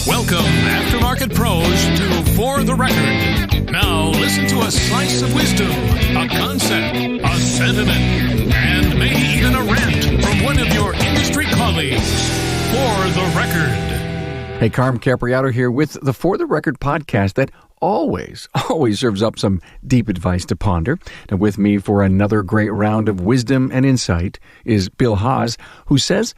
Welcome, Aftermarket Pros, to For the Record. Now, listen to a slice of wisdom, a concept, a sentiment, and maybe even a rant from one of your industry colleagues. For the Record. Hey, Carm Capriato here with the For the Record podcast that always serves up some deep advice to ponder. And with me for another great round of wisdom and insight is Bill Haas, who says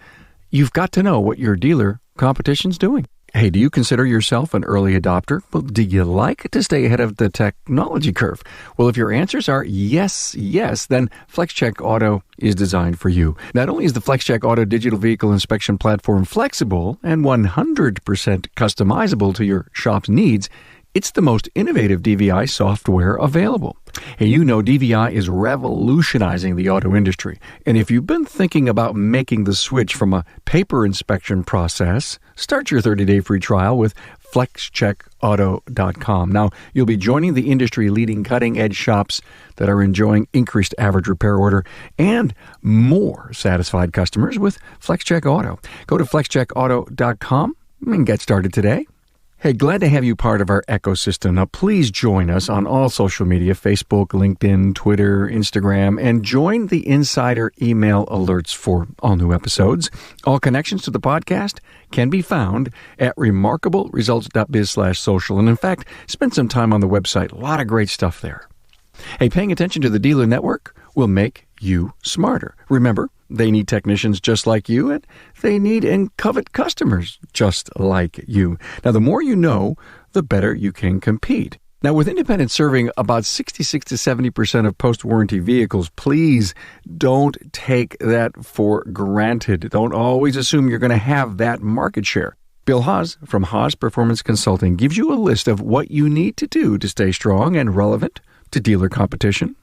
you've got to know what your dealer competition's doing. Hey, do you consider yourself an early adopter? Well, do you like to stay ahead of the technology curve? Well, if your answers are yes, then FlexCheck Auto is designed for you. Not only is the FlexCheck Auto digital vehicle inspection platform flexible and 100% customizable to your shop's needs, it's the most innovative DVI software available. Hey, you know DVI is revolutionizing the auto industry. And if you've been thinking about making the switch from a paper inspection process, start your 30-day free trial with FlexCheckAuto.com. Now, you'll be joining the industry-leading cutting-edge shops that are enjoying increased average repair order and more satisfied customers with FlexCheck Auto. Go to FlexCheckAuto.com and get started today. Hey, glad to have you part of our ecosystem. Now, please join us on all social media, Facebook, LinkedIn, Twitter, Instagram, and join the insider email alerts for all new episodes. All connections to the podcast can be found at remarkableresults.biz/social. And in fact, spend some time on the website. A lot of great stuff there. Hey, paying attention to the dealer network will make you smarter. Remember, they need technicians just like you, and they need and covet customers just like you. Now, the more you know, the better you can compete. Now, with independents serving about 66 to 70% of post-warranty vehicles, please don't take that for granted. Don't always assume you're going to have that market share. Bill Haas from Haas Performance Consulting gives you a list of what you need to do to stay strong and relevant to dealer competition.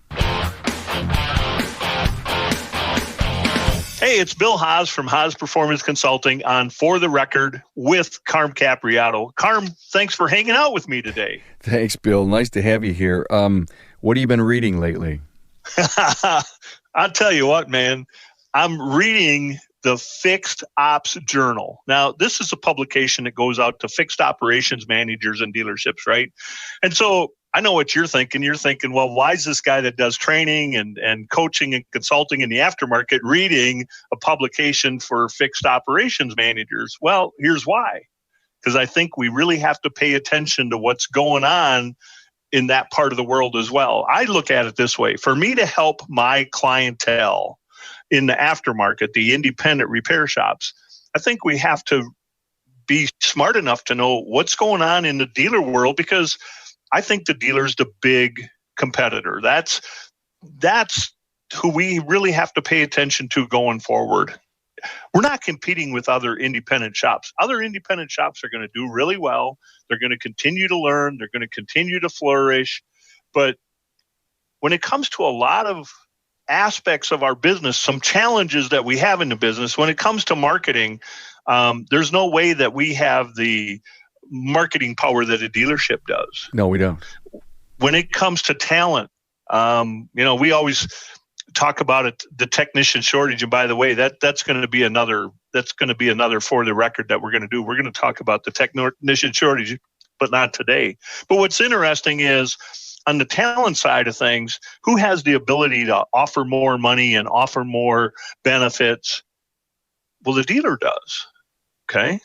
Hey, it's Bill Haas from Haas Performance Consulting on For the Record with Carm Capriato. Carm, thanks for hanging out with me today. Thanks, Bill. Nice to have you here. What have you been reading lately? I'll tell you what, man. I'm reading the Fixed Ops Journal. Now, this is a publication that goes out to fixed operations managers and dealerships, right? And so I know what you're thinking. You're thinking, well, why is this guy that does training and coaching and consulting in the aftermarket reading a publication for fixed operations managers? Well, here's why. Because I think we really have to pay attention to what's going on in that part of the world as well. I look at it this way. For me to help my clientele in the aftermarket, the independent repair shops, I think we have to be smart enough to know what's going on in the dealer world, because I think the dealer's the big competitor. That's who we really have to pay attention to going forward. We're not competing with other independent shops. Other independent shops are going to do really well. They're going to continue to learn. They're going to continue to flourish. But when it comes to a lot of aspects of our business, some challenges that we have in the business, when it comes to marketing, there's no way that we have the marketing power that a dealership does. No, we don't. When it comes to talent, we always talk about it, the technician shortage. And by the way, that's going to be another For the Record that we're going to do. We're going to talk about the technician shortage, but not today. But what's interesting is on the talent side of things, who has the ability to offer more money and offer more benefits? Well, the dealer does. Okay.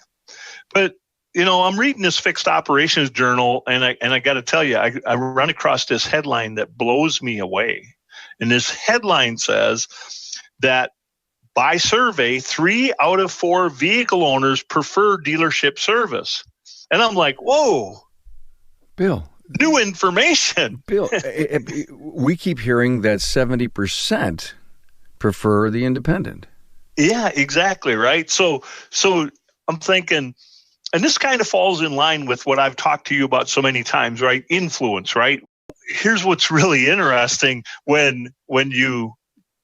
But I'm reading this Fixed Operations Journal, and I got to tell you, I run across this headline that blows me away. And this headline says that by survey, 3 out of 4 vehicle owners prefer dealership service. And I'm like, whoa, Bill. New information. Bill, we keep hearing that 70% prefer the independent. Yeah, exactly, right? So I'm thinking, and this kind of falls in line with what I've talked to you about so many times, right? Influence, right? Here's what's really interesting when you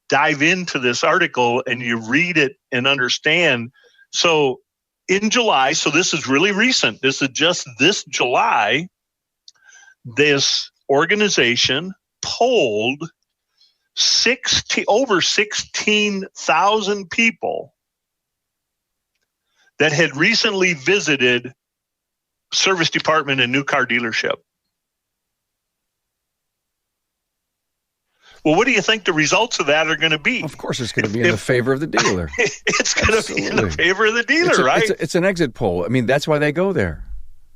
dive into this article and you read it and understand. So in July, so this is really recent. This is just this July, this organization polled over 16,000 people that had recently visited service department and new car dealership. Well, what do you think the results of that are going to be? Of course, it's going to be in the favor of the dealer. It's going to be in the favor of the dealer, right? It's an exit poll. I mean, that's why they go there.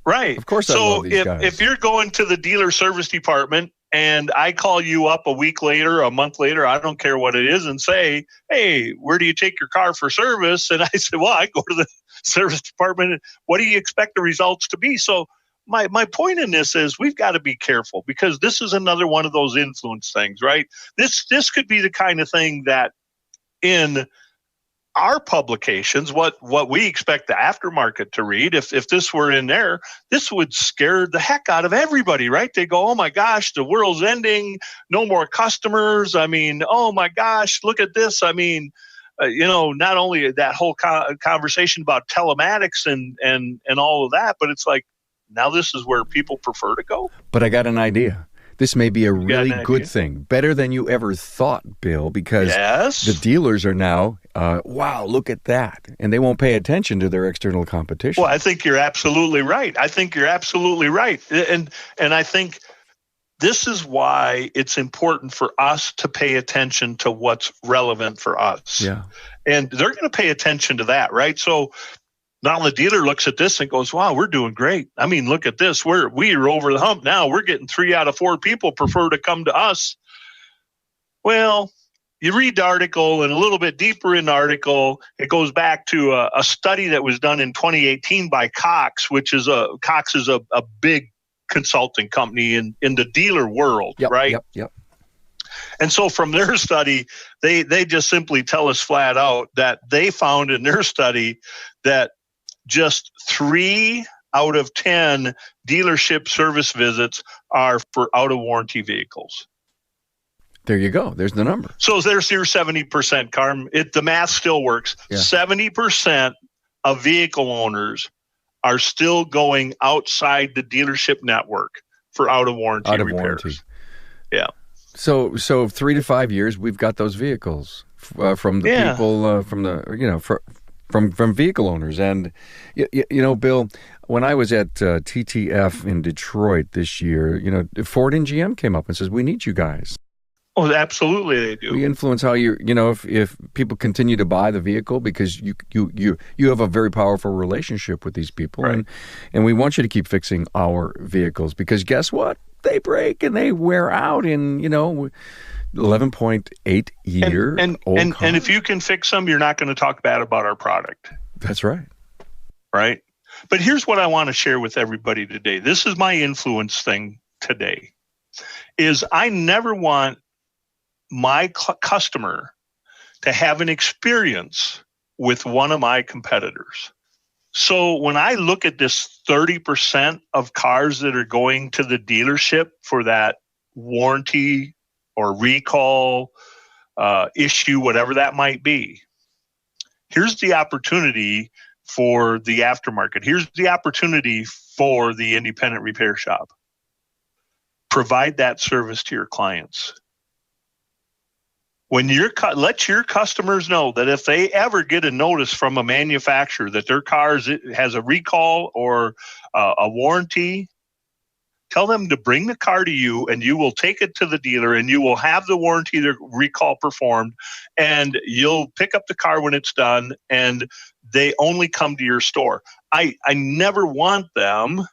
Right. Of course, I love these guys. If you're going to the dealer service department and I call you up a week later, a month later, I don't care what it is, and say, hey, where do you take your car for service? And I say, well, I go to the service department. What do you expect the results to be? So my point in this is we've got to be careful, because this is another one of those influence things, right? This could be the kind of thing that in our publications, what we expect the aftermarket to read, if this were in there, this would scare the heck out of everybody, right? They go, oh my gosh, the world's ending, no more customers. I mean, oh my gosh, look at this. I mean, not only that whole conversation about telematics and all of that, but it's like, now this is where people prefer to go. But I got an idea. This may be a really good thing, better than you ever thought, Bill, because the dealers are now, wow, look at that. And they won't pay attention to their external competition. Well, I think you're absolutely right. And I think this is why it's important for us to pay attention to what's relevant for us. Yeah. And they're going to pay attention to that, right? So now the dealer looks at this and goes, wow, we're doing great. I mean, look at this. We are over the hump now. We're getting 3 out of 4 people prefer to come to us. Well, you read the article, and a little bit deeper in the article, it goes back to a study that was done in 2018 by Cox, Cox is a big consulting company in the dealer world, right? Yep. And so from their study, they just simply tell us flat out that they found in their study that just 3 out of 10 dealership service visits are for out-of-warranty vehicles. There you go. There's the number. So there's your 70%, Carm. The math still works. Yeah. 70% of vehicle owners are still going outside the dealership network for out-of-warranty repairs. Yeah. So 3 to 5 years, we've got those vehicles from the people, from vehicle owners. And, Bill, when I was at TTF in Detroit this year, Ford and GM came up and says, we need you guys. Oh, absolutely they do. We influence how if people continue to buy the vehicle, because you have a very powerful relationship with these people. Right. And we want you to keep fixing our vehicles, because guess what? They break and they wear out in, 11.8 year old cars. And if you can fix them, you're not going to talk bad about our product. That's right. Right. But here's what I want to share with everybody today. This is my influence thing today, is I never want my customer to have an experience with one of my competitors. So when I look at this 30% of cars that are going to the dealership for that warranty or recall issue, whatever that might be, here's the opportunity for the aftermarket. Here's the opportunity for the independent repair shop. Provide that service to your clients. When let your customers know that if they ever get a notice from a manufacturer that their car has a recall or a warranty, tell them to bring the car to you, and you will take it to the dealer, and you will have the warranty, the recall performed, and you'll pick up the car when it's done, and they only come to your store. I never want them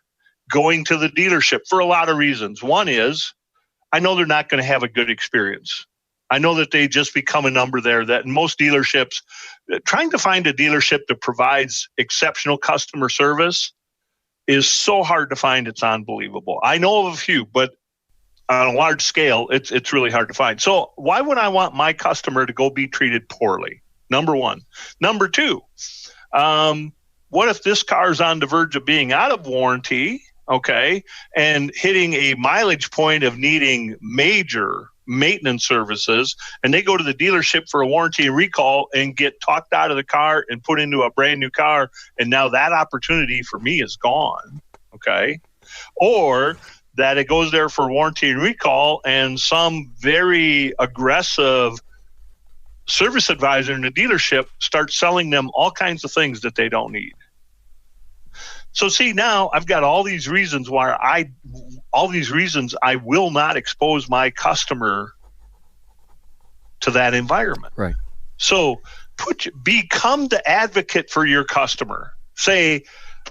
going to the dealership for a lot of reasons. One is I know they're not going to have a good experience. I know that they just become a number there, that in most dealerships, trying to find a dealership that provides exceptional customer service is so hard to find. It's unbelievable. I know of a few, but on a large scale, it's really hard to find. So why would I want my customer to go be treated poorly? Number one. Number two, what if this car is on the verge of being out of warranty, okay, and hitting a mileage point of needing major maintenance services, and they go to the dealership for a warranty and recall and get talked out of the car and put into a brand new car, and now that opportunity for me is gone, okay? Or that it goes there for warranty and recall, and some very aggressive service advisor in the dealership starts selling them all kinds of things that they don't need. So see, now I've got all these reasons I will not expose my customer to that environment. Right. So become the advocate for your customer. Say,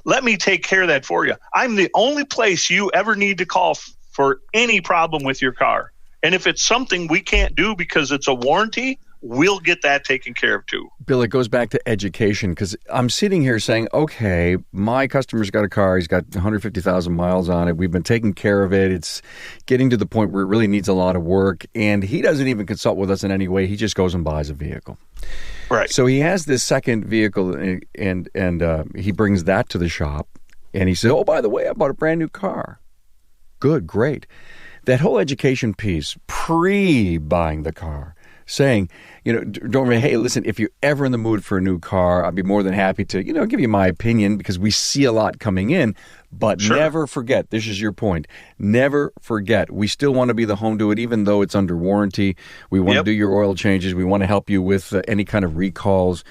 let me take care of that for you. I'm the only place you ever need to call for any problem with your car. And if it's something we can't do because it's a warranty, we'll get that taken care of too. Bill, it goes back to education, because I'm sitting here saying, okay, my customer's got a car. He's got 150,000 miles on it. We've been taking care of it. It's getting to the point where it really needs a lot of work. And he doesn't even consult with us in any way. He just goes and buys a vehicle. Right. So he has this second vehicle, and he brings that to the shop. And he says, oh, by the way, I bought a brand new car. Good, great. That whole education piece, pre-buying the car, saying, don't worry, hey, listen, if you're ever in the mood for a new car, I'd be more than happy to, give you my opinion, because we see a lot coming in. But Sure. Never forget, this is your point, never forget, we still want to be the home to it, even though it's under warranty. We want to do your oil changes. We want to help you with any kind of recalls.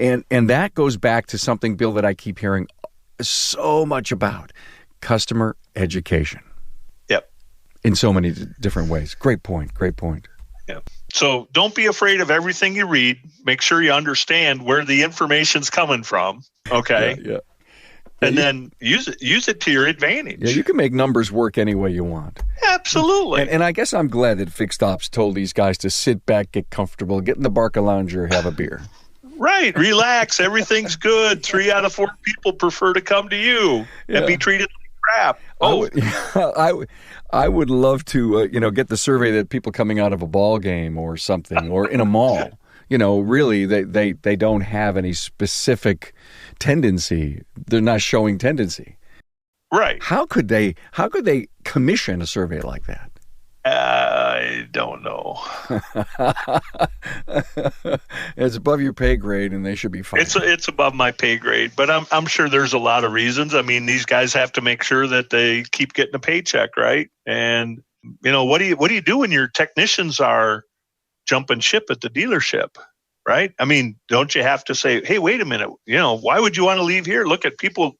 And that goes back to something, Bill, that I keep hearing so much about, customer education. Yep. In so many different ways. Great point. Yeah. So don't be afraid of everything you read. Make sure you understand where the information's coming from. Okay. Yeah. And then use it to your advantage. Yeah, you can make numbers work any way you want. Absolutely. And I guess I'm glad that Fixed Ops told these guys to sit back, get comfortable, get in the Barca Lounger, have a beer. Right. Relax. Everything's good. 3 out of 4 people prefer to come to you and be treated like crap. I would love to, get the survey that people coming out of a ball game or something, or in a mall, really they don't have any specific tendency. They're not showing tendency. Right. How could they commission a survey like that? I don't know. It's above your pay grade, and they should be fine. It's above my pay grade, but I'm sure there's a lot of reasons. I mean, these guys have to make sure that they keep getting a paycheck, right? And what do you do when your technicians are jumping ship at the dealership, right? I mean, don't you have to say, hey, wait a minute, why would you want to leave here? Look at people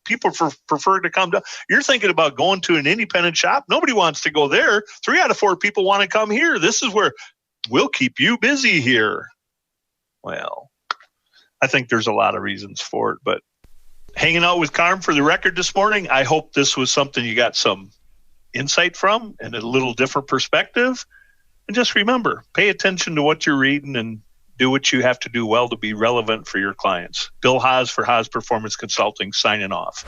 prefer to come down. You're thinking about going to an independent shop. Nobody wants to go there. 3 out of 4 people want to come here. This is where we'll keep you busy here. Well, I think there's a lot of reasons for it, but hanging out with Carm for the record this morning, I hope this was something you got some insight from and a little different perspective. And just remember, pay attention to what you're reading and do what you have to do well to be relevant for your clients. Bill Haas for Haas Performance Consulting, signing off.